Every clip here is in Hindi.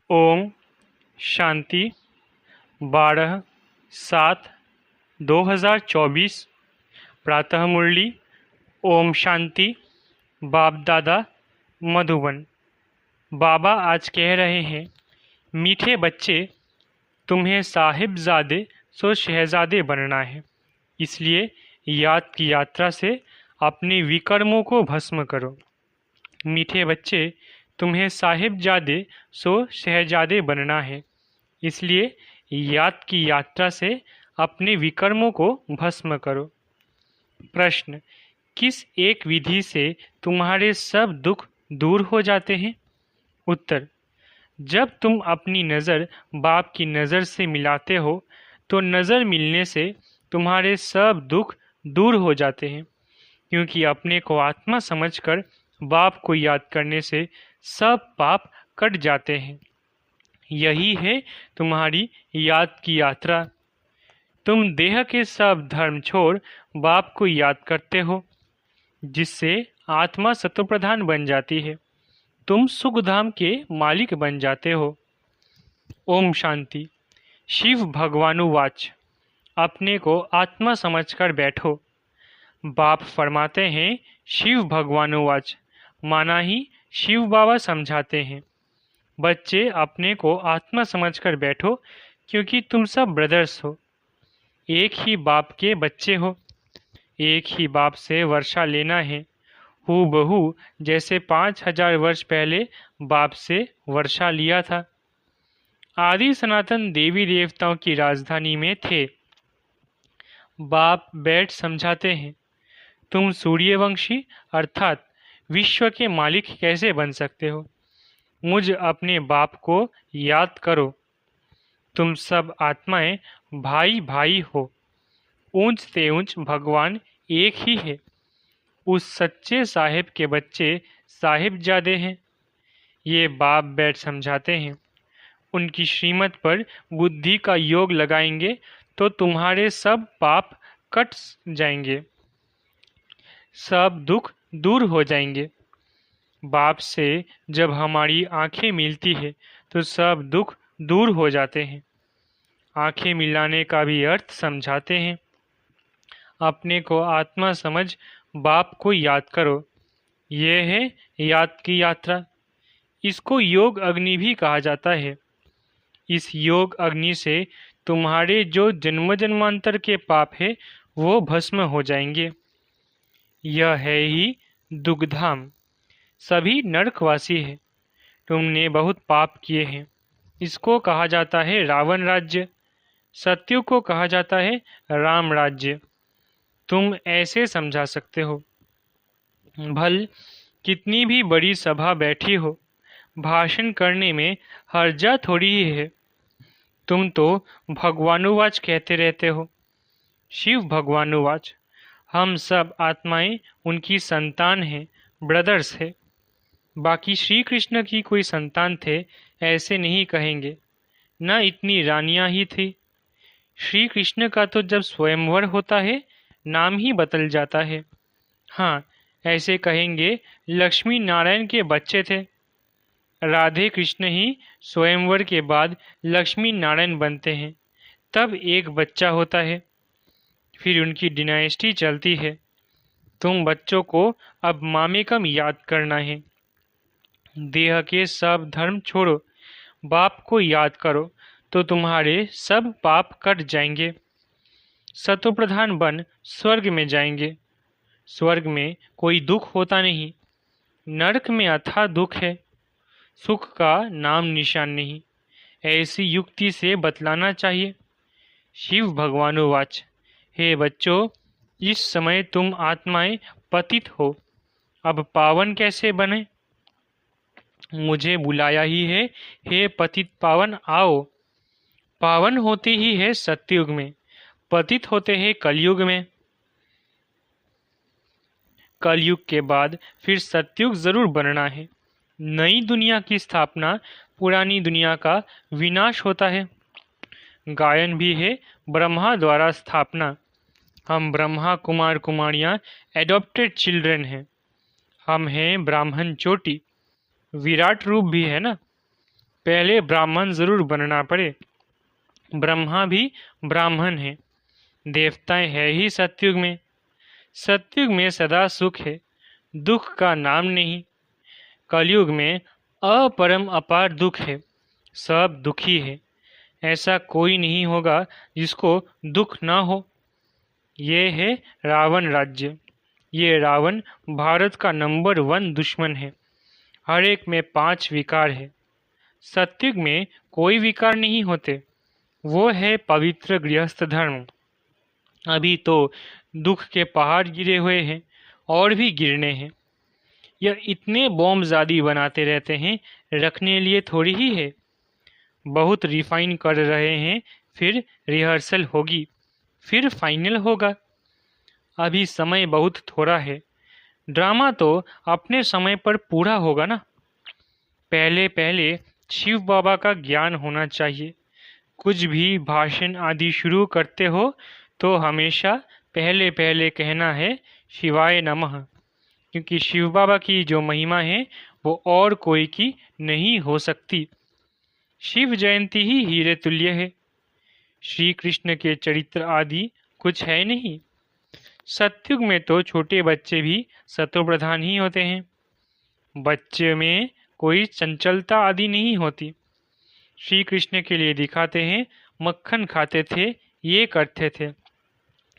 ओम शांति 12/7/2024 प्रातः मुरली। ओम शांति। बाप दादा मधुबन। बाबा आज कह रहे हैं, मीठे बच्चे, तुम्हें साहिबजादे सो शहजादे बनना है। इसलिए याद की यात्रा से अपने विकर्मों को भस्म करो। मीठे बच्चे, तुम्हें साहिबजादे सो शहजादे बनना है। इसलिए याद की यात्रा से अपने विकर्मों को भस्म करो। प्रश्न, किस एक विधि से तुम्हारे सब दुख दूर हो जाते हैं? उत्तर, जब तुम अपनी नज़र बाप की नज़र से मिलाते हो तो नज़र मिलने से तुम्हारे सब दुख दूर हो जाते हैं, क्योंकि अपने को आत्मा समझकर बाप को याद करने से सब पाप कट जाते हैं। यही है तुम्हारी याद की यात्रा। तुम देह के सब धर्म छोड़ बाप को याद करते हो, जिससे आत्मा सत्वप्रधान बन जाती है। तुम सुखधाम के मालिक बन जाते हो। ओम शांति। शिव भगवानुवाच, अपने को आत्मा समझकर बैठो। बाप फरमाते हैं, शिव भगवानुवाच माना ही शिव बाबा समझाते हैं। बच्चे, अपने को आत्मा समझकर बैठो, क्योंकि तुम सब ब्रदर्स हो। एक ही बाप के बच्चे हो। एक ही बाप से वर्षा लेना है, हूबहू जैसे 5000 वर्ष पहले बाप से वर्षा लिया था। आदि सनातन देवी देवताओं की राजधानी में थे। बाप बैठ समझाते हैं, तुम सूर्यवंशी अर्थात विश्व के मालिक कैसे बन सकते हो? मुझ अपने बाप को याद करो। तुम सब आत्माएं भाई भाई हो। ऊंच से ऊंच भगवान एक ही है। उस सच्चे साहिब के बच्चे साहिबजादे हैं। ये बाप बैठ समझाते हैं। उनकी श्रीमत पर बुद्धि का योग लगाएंगे तो तुम्हारे सब पाप कट जाएंगे, सब दुख दूर हो जाएंगे। बाप से जब हमारी आंखें मिलती है तो सब दुख दूर हो जाते हैं। आंखें मिलाने का भी अर्थ समझाते हैं। अपने को आत्मा समझ बाप को याद करो। यह है याद की यात्रा। इसको योग अग्नि भी कहा जाता है। इस योग अग्नि से तुम्हारे जो जन्म जन्मांतर के पाप है वो भस्म हो जाएंगे। यह है ही दुग्धाम। सभी नरकवासी है। तुमने बहुत पाप किए हैं। इसको कहा जाता है रावण राज्य। सत्युग को कहा जाता है राम राज्य। तुम ऐसे समझा सकते हो। भल कितनी भी बड़ी सभा बैठी हो, भाषण करने में हर्जा थोड़ी ही है। तुम तो भगवानुवाच कहते रहते हो। शिव भगवानुवाच, हम सब आत्माएं उनकी संतान हैं, ब्रदर्स है। बाकी श्री कृष्ण की कोई संतान थे ऐसे नहीं कहेंगे, न इतनी रानियां ही थी। श्री कृष्ण का तो जब स्वयंवर होता है नाम ही बदल जाता है। हाँ, ऐसे कहेंगे लक्ष्मी नारायण के बच्चे थे। राधे कृष्ण ही स्वयंवर के बाद लक्ष्मी नारायण बनते हैं, तब एक बच्चा होता है, फिर उनकी डिनाइस्टी चलती है। तुम बच्चों को अब मामेकम याद करना है। देह के सब धर्म छोड़ो, बाप को याद करो तो तुम्हारे सब पाप कट जाएंगे। सत्वप्रधान बन स्वर्ग में जाएंगे। स्वर्ग में कोई दुख होता नहीं। नरक में अथाह दुख है, सुख का नाम निशान नहीं। ऐसी युक्ति से बतलाना चाहिए। शिव भगवानुवाच, हे बच्चों, इस समय तुम आत्माएं पतित हो, अब पावन कैसे बने? मुझे बुलाया ही है, हे पतित पावन आओ। पावन होते ही है सत्युग में, पतित होते हैं कलयुग में। कलयुग के बाद फिर सत्युग जरूर बनना है। नई दुनिया की स्थापना, पुरानी दुनिया का विनाश होता है। गायन भी है ब्रह्मा द्वारा स्थापना। हम ब्रह्मा कुमार कुमारियां एडॉप्टेड चिल्ड्रन हैं। हम हैं ब्राह्मण चोटी। विराट रूप भी है ना। पहले ब्राह्मण जरूर बनना पड़े। ब्रह्मा भी ब्राह्मण है, देवताएं है ही सतयुग में। सतयुग में सदा सुख है, दुख का नाम नहीं। कलयुग में अपरम अपार दुख है, सब दुखी है। ऐसा कोई नहीं होगा जिसको दुख ना हो। ये है रावण राज्य। ये रावण भारत का नंबर 1 दुश्मन है। हर एक में 5 विकार है। सत्युग में कोई विकार नहीं होते। वो है पवित्र गृहस्थ धर्म। अभी तो दुख के पहाड़ गिरे हुए हैं और भी गिरने हैं। यह इतने बॉम्बजादी बनाते रहते हैं, रखने लिए थोड़ी ही है। बहुत रिफाइन कर रहे हैं, फिर रिहर्सल होगी, फिर फाइनल होगा। अभी समय बहुत थोड़ा है। ड्रामा तो अपने समय पर पूरा होगा ना। पहले पहले शिव बाबा का ज्ञान होना चाहिए। कुछ भी भाषण आदि शुरू करते हो तो हमेशा पहले पहले कहना है शिवाय नमः, क्योंकि शिव बाबा की जो महिमा है वो और कोई की नहीं हो सकती। शिव जयंती ही हीरे तुल्य है। श्री कृष्ण के चरित्र आदि कुछ है नहीं। सतयुग में तो छोटे बच्चे भी सतोप्रधान ही होते हैं। बच्चे में कोई चंचलता आदि नहीं होती। श्री कृष्ण के लिए दिखाते हैं, मक्खन खाते थे, ये करते थे।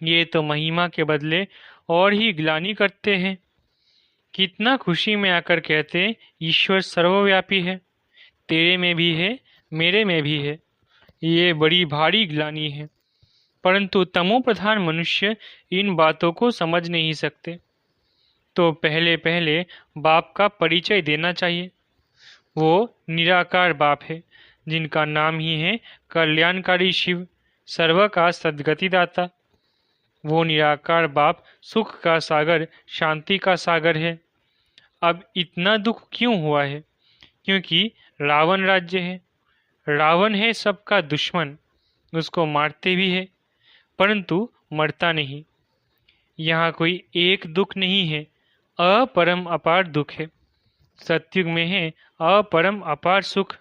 ये तो महिमा के बदले और ही ग्लानि करते हैं। कितना खुशी में आकर कहते हैं ईश्वर सर्वव्यापी है, तेरे में भी है, मेरे में भी है। ये बड़ी भारी ग्लानि है। परंतु तमो प्रधान मनुष्य इन बातों को समझ नहीं सकते। तो पहले पहले बाप का परिचय देना चाहिए। वो निराकार बाप है, जिनका नाम ही है कल्याणकारी शिव, सर्व का सद्गति दाता। वो निराकार बाप सुख का सागर, शांति का सागर है। अब इतना दुख क्यों हुआ है? क्योंकि रावण राज्य है। रावण है सबका दुश्मन। उसको मारते भी है, परंतु मरता नहीं। यहाँ कोई एक दुख नहीं है, अपरम अपार दुख है। सतयुग में है अपरम अपार सुख।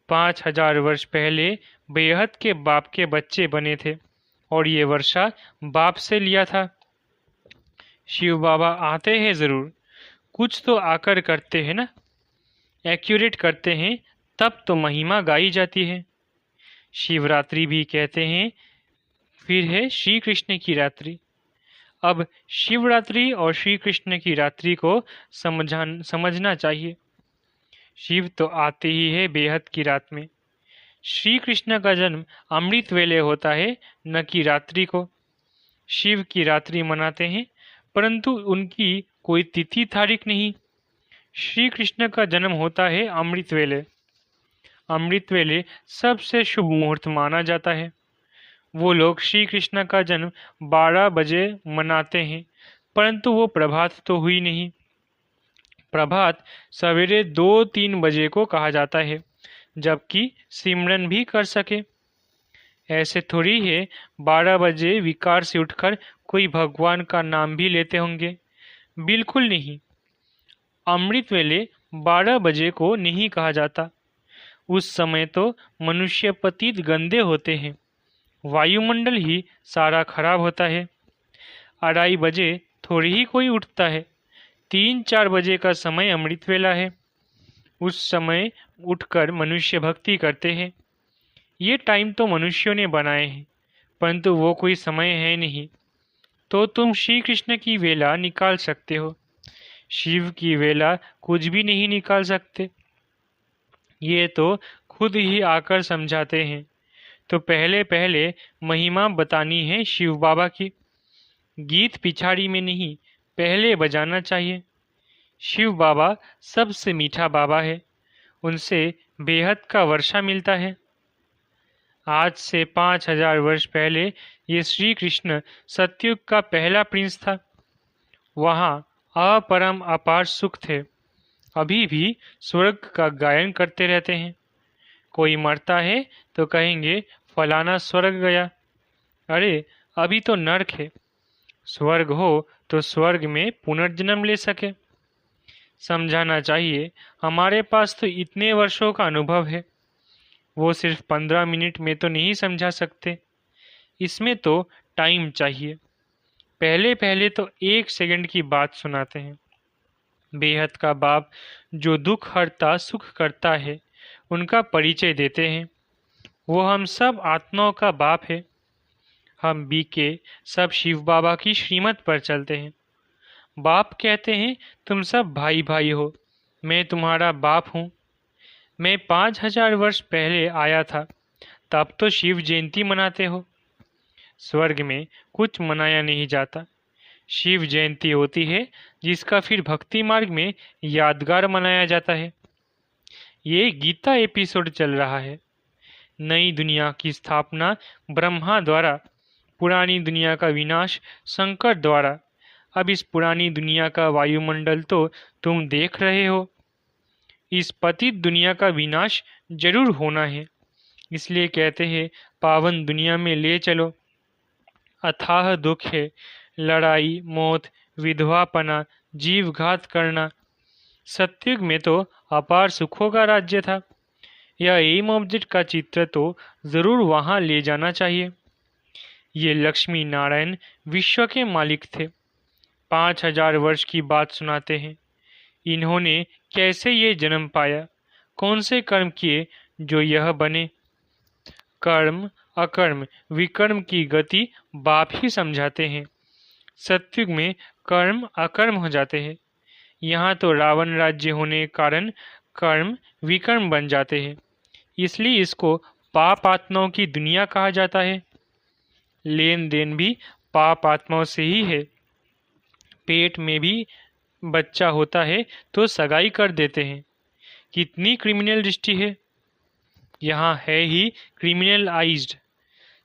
5000 वर्ष पहले बेहद के बाप के बच्चे बने थे और ये वर्षा बाप से लिया था। शिव बाबा आते हैं जरूर, कुछ तो आकर करते हैं ना। एक्यूरेट करते हैं, तब तो महिमा गाई जाती है। शिवरात्रि भी कहते हैं, फिर है श्री कृष्ण की रात्रि। अब शिवरात्रि और श्री कृष्ण की रात्रि को समझना चाहिए। शिव तो आते ही है बेहद की रात में। श्री कृष्ण का जन्म अमृत वेले होता है, न कि रात्रि को। शिव की रात्रि मनाते हैं, परंतु उनकी कोई तिथि तारीख नहीं। श्री कृष्ण का जन्म होता है अमृत वेले। अमृत वेले सबसे शुभ मुहूर्त माना जाता है। वो लोग श्री कृष्ण का जन्म 12 बजे मनाते हैं, परंतु वो प्रभात तो हुई नहीं। प्रभात सवेरे 2-3 बजे को कहा जाता है, जबकि सिमरन भी कर सके। ऐसे थोड़ी है 12 बजे विकार से उठकर कोई भगवान का नाम भी लेते होंगे। बिल्कुल नहीं। अमृत वेले 12 बजे को नहीं कहा जाता। उस समय तो मनुष्य पतित गंदे होते हैं, वायुमंडल ही सारा खराब होता है। 2:30 बजे थोड़ी ही कोई उठता है। 3-4 बजे का समय अमृत वेला है। उस समय उठकर मनुष्य भक्ति करते हैं। ये टाइम तो मनुष्यों ने बनाए हैं, परंतु वो कोई समय है नहीं। तो तुम श्री कृष्ण की वेला निकाल सकते हो, शिव की वेला कुछ भी नहीं निकाल सकते। ये तो खुद ही आकर समझाते हैं। तो पहले पहले महिमा बतानी है शिव बाबा की। गीत पिछाड़ी में नहीं, पहले बजाना चाहिए। शिव बाबा सबसे मीठा बाबा है, उनसे बेहद का वर्षा मिलता है। आज से 5000 वर्ष पहले ये श्री कृष्ण सतयुग का पहला प्रिंस था। वहाँ अपरम अपार सुख थे। अभी भी स्वर्ग का गायन करते रहते हैं। कोई मरता है तो कहेंगे फलाना स्वर्ग गया। अरे अभी तो नरक है। स्वर्ग हो तो स्वर्ग में पुनर्जन्म ले सके। समझाना चाहिए, हमारे पास तो इतने वर्षों का अनुभव है। वो सिर्फ 15 मिनट में तो नहीं समझा सकते, इसमें तो टाइम चाहिए। पहले पहले तो 1 सेकंड की बात सुनाते हैं। बेहद का बाप जो दुख हरता सुख करता है, उनका परिचय देते हैं। वो हम सब आत्माओं का बाप है। हम बी के सब शिव बाबा की श्रीमत पर चलते हैं। बाप कहते हैं तुम सब भाई भाई हो, मैं तुम्हारा बाप हूँ। मैं 5000 वर्ष पहले आया था, तब तो शिव जयंती मनाते हो। स्वर्ग में कुछ मनाया नहीं जाता, शिव जयंती होती है जिसका फिर भक्ति मार्ग में यादगार मनाया जाता है। ये गीता एपिसोड चल रहा है। नई दुनिया की स्थापना ब्रह्मा द्वारा, पुरानी दुनिया का विनाश शंकर द्वारा। अब इस पुरानी दुनिया का वायुमंडल तो तुम देख रहे हो। इस पतित दुनिया का विनाश जरूर होना है, इसलिए कहते हैं पावन दुनिया में ले चलो। अथाह दुख है, लड़ाई मौत विधवापना जीवघात करना। सतयुग में तो अपार सुखों का राज्य था। यह एम ऑब्जेक्ट का चित्र तो जरूर वहां ले जाना चाहिए। ये लक्ष्मी नारायण विश्व के मालिक थे। 5000 वर्ष की बात सुनाते हैं। इन्होंने कैसे ये जन्म पाया, कौन से कर्म किए जो यह बने। कर्म अकर्म विकर्म की गति बाप ही समझाते हैं। सतयुग में कर्म अकर्म हो जाते हैं। यहाँ तो रावण राज्य होने के कारण कर्म विकर्म बन जाते हैं, इसलिए इसको पाप आत्माओं की दुनिया कहा जाता है। लेन देन भी पाप आत्माओं से ही है। पेट में भी बच्चा होता है तो सगाई कर देते हैं। कितनी क्रिमिनल दृष्टि है। यहाँ है ही क्रिमिनलाइज्ड।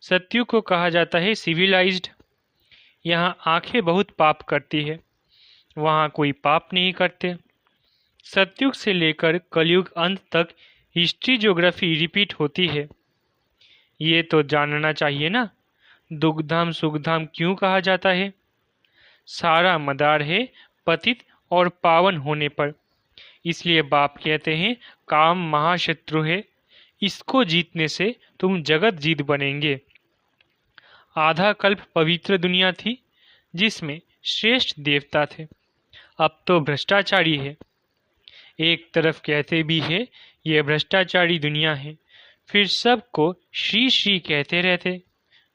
सत्युग को कहा जाता है सिविलाइज्ड। यहाँ आंखें बहुत पाप करती है, वहाँ कोई पाप नहीं करते। सतयुग से लेकर कलयुग अंत तक हिस्ट्री ज्योग्राफी रिपीट होती है। ये तो जानना चाहिए ना, दुखधाम सुखधाम क्यों कहा जाता है। सारा मदार है पतित और पावन होने पर। इसलिए बाप कहते हैं काम महाशत्रु है, इसको जीतने से तुम जगत जीत बनेंगे। आधा कल्प पवित्र दुनिया थी जिसमें श्रेष्ठ देवता थे, अब तो भ्रष्टाचारी है। एक तरफ कहते भी है यह भ्रष्टाचारी दुनिया है, फिर सबको श्री श्री कहते रहते,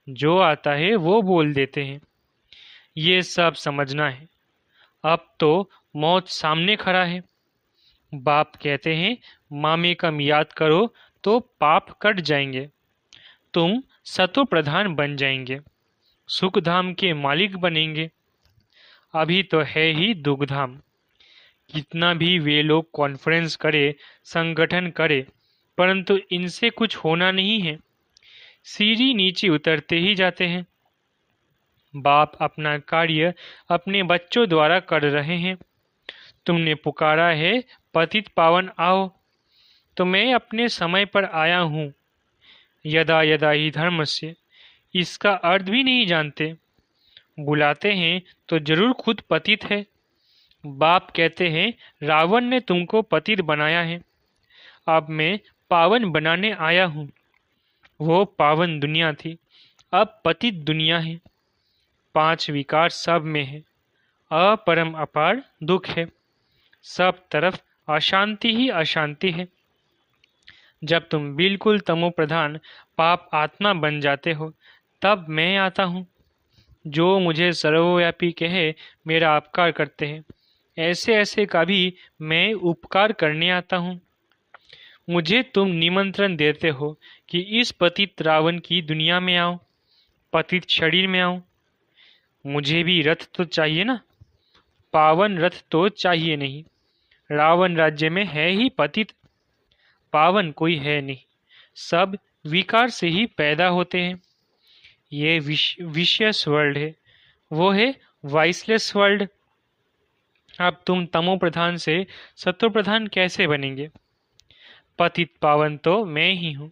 जो आता है वो बोल देते हैं। ये सब समझना है। अब तो मौत सामने खड़ा है। बाप कहते हैं मामे कम याद करो तो पाप कट जाएंगे, तुम सतो प्रधान बन जाएंगे, सुखधाम के मालिक बनेंगे। अभी तो है ही दुखधाम। कितना भी वे लोग कॉन्फ्रेंस करे संगठन करे, परंतु इनसे कुछ होना नहीं है। सीढ़ी नीचे उतरते ही जाते हैं। बाप अपना कार्य अपने बच्चों द्वारा कर रहे हैं। तुमने पुकारा है पतित पावन आओ, तो मैं अपने समय पर आया हूँ। यदा यदा ही धर्मस्य, इसका अर्थ भी नहीं जानते। बुलाते हैं तो जरूर खुद पतित है। बाप कहते हैं रावण ने तुमको पतित बनाया है, अब मैं पावन बनाने आया हूँ। वो पावन दुनिया थी, अब पतित दुनिया है। 5 विकार सब में है, अपरम अपार दुख है। सब तरफ अशांति ही अशांति है। जब तुम बिल्कुल तमो प्रधान पाप आत्मा बन जाते हो, तब मैं आता हूँ। जो मुझे सर्वव्यापी कहे मेरा अपकार करते हैं, ऐसे ऐसे का भी मैं उपकार करने आता हूँ। मुझे तुम निमंत्रण देते हो कि इस पतित रावण की दुनिया में आओ, पतित शरीर में आओ। मुझे भी रथ तो चाहिए ना, पावन रथ तो चाहिए नहीं। रावण राज्य में है ही पतित, पावन कोई है नहीं। सब विकार से ही पैदा होते हैं। ये विशियस वर्ल्ड है, वो है वाइसलेस वर्ल्ड। अब तुम तमो प्रधान से सतो प्रधान कैसे बनेंगे। पतित पावन तो मैं ही हूँ,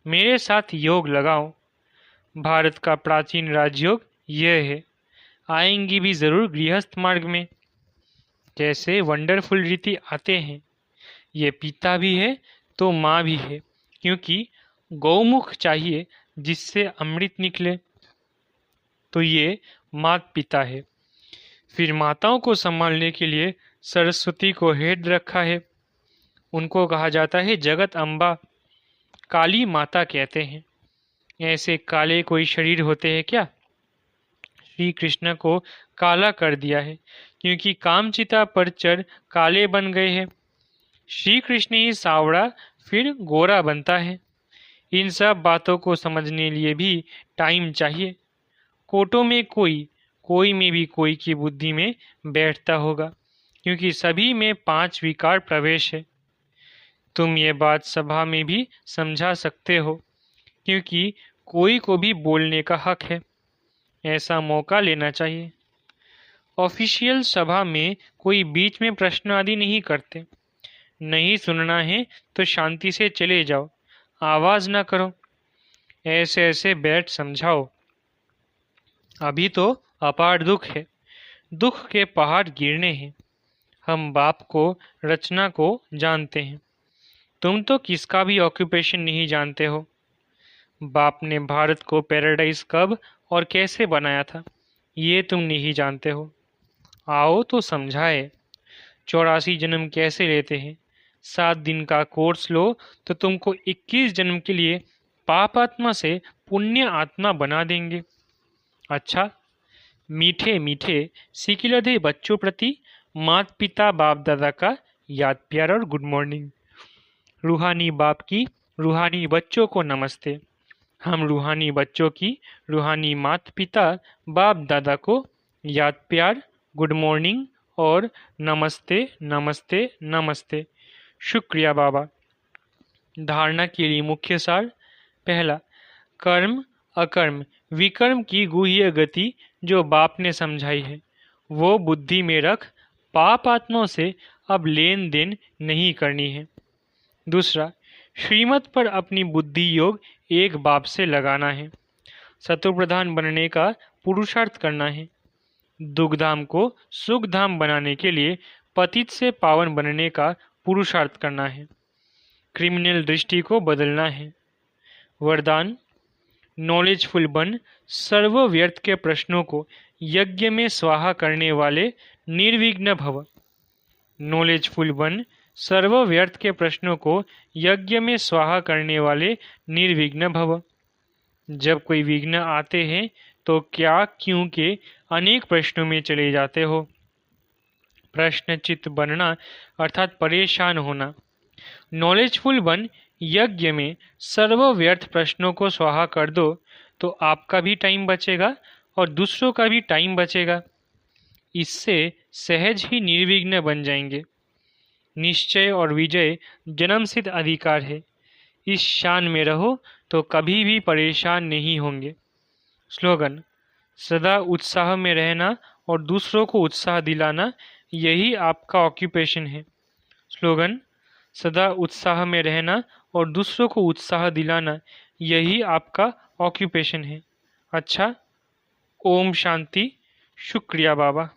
मेरे साथ योग लगाओ। भारत का प्राचीन राजयोग यह है, आएंगी भी जरूर गृहस्थ मार्ग में। कैसे वंडरफुल रीति आते हैं। ये पिता भी है तो माँ भी है, क्योंकि गौमुख चाहिए जिससे अमृत निकले, तो ये मात पिता है। फिर माताओं को संभालने के लिए सरस्वती को हेड रखा है। उनको कहा जाता है जगत अम्बा, काली माता कहते हैं। ऐसे काले कोई शरीर होते हैं क्या? श्री कृष्ण को काला कर दिया है, क्योंकि कामचिता पर चढ़ काले बन गए हैं। श्री कृष्ण ही सावड़ा फिर गोरा बनता है। इन सब बातों को समझने लिए भी टाइम चाहिए। कोटों में कोई में भी कोई की बुद्धि में बैठता होगा, क्योंकि सभी में 5 विकार प्रवेश है। तुम ये बात सभा में भी समझा सकते हो, क्योंकि कोई को भी बोलने का हक है। ऐसा मौका लेना चाहिए। ऑफिशियल सभा में कोई बीच में प्रश्न आदि नहीं करते। नहीं सुनना है तो शांति से चले जाओ, आवाज ना करो। ऐसे ऐसे बैठ समझाओ। अभी तो अपार दुख है, दुख के पहाड़ गिरने हैं। हम बाप को, रचना को जानते हैं। तुम तो किसका भी ऑक्यूपेशन नहीं जानते हो। बाप ने भारत को पैराडाइज कब और कैसे बनाया था, ये तुम नहीं जानते हो। आओ तो समझाए। 84 जन्म कैसे लेते हैं। 7 दिन का कोर्स लो तो तुमको 21 जन्म के लिए पाप आत्मा से पुण्य आत्मा बना देंगे। अच्छा, मीठे मीठे सिकिलधे बच्चों प्रति माता पिता बाप दादा का याद प्यार और गुड मॉर्निंग। रूहानी बाप की रूहानी बच्चों को नमस्ते। हम रूहानी बच्चों की रूहानी माता पिता बाप दादा को याद प्यार, गुड मॉर्निंग और नमस्ते नमस्ते नमस्ते। शुक्रिया बाबा। धारणा के लिए मुख्य सार। पहला, कर्म अकर्म विकर्म की गुह्य गति जो बाप ने समझाई है, वो बुद्धि में रख पाप आत्माओं से अब लेन देन नहीं करनी है। दूसरा, श्रीमत पर अपनी बुद्धि योग एक बाप से लगाना है। शत्रुप्रधान बनने का पुरुषार्थ करना है। दुखधाम को सुखधाम बनाने के लिए पतित से पावन बनने का पुरुषार्थ करना है। क्रिमिनल दृष्टि को बदलना है। वरदान, नॉलेजफुल बन सर्व व्यर्थ के प्रश्नों को यज्ञ में स्वाहा करने वाले निर्विघ्न भव। नॉलेजफुल बन सर्व व्यर्थ के प्रश्नों को यज्ञ में स्वाहा करने वाले निर्विघ्न भव। जब कोई विघ्न आते हैं तो क्या क्यों के अनेक प्रश्नों में चले जाते हो। प्रश्नचित्त बनना अर्थात परेशान होना। नॉलेजफुल बन यज्ञ में सर्व व्यर्थ प्रश्नों को स्वाहा कर दो तो आपका भी टाइम बचेगा और दूसरों का भी टाइम बचेगा। इससे सहज ही निर्विघ्न बन जाएंगे। निश्चय और विजय जन्मसिद्ध अधिकार है। इस शान में रहो तो कभी भी परेशान नहीं होंगे। स्लोगन, सदा उत्साह में रहना और दूसरों को उत्साह दिलाना, यही आपका ऑक्यूपेशन है। स्लोगन, सदा उत्साह में रहना और दूसरों को उत्साह दिलाना, यही आपका ऑक्यूपेशन है। अच्छा, ओम शांति। शुक्रिया बाबा।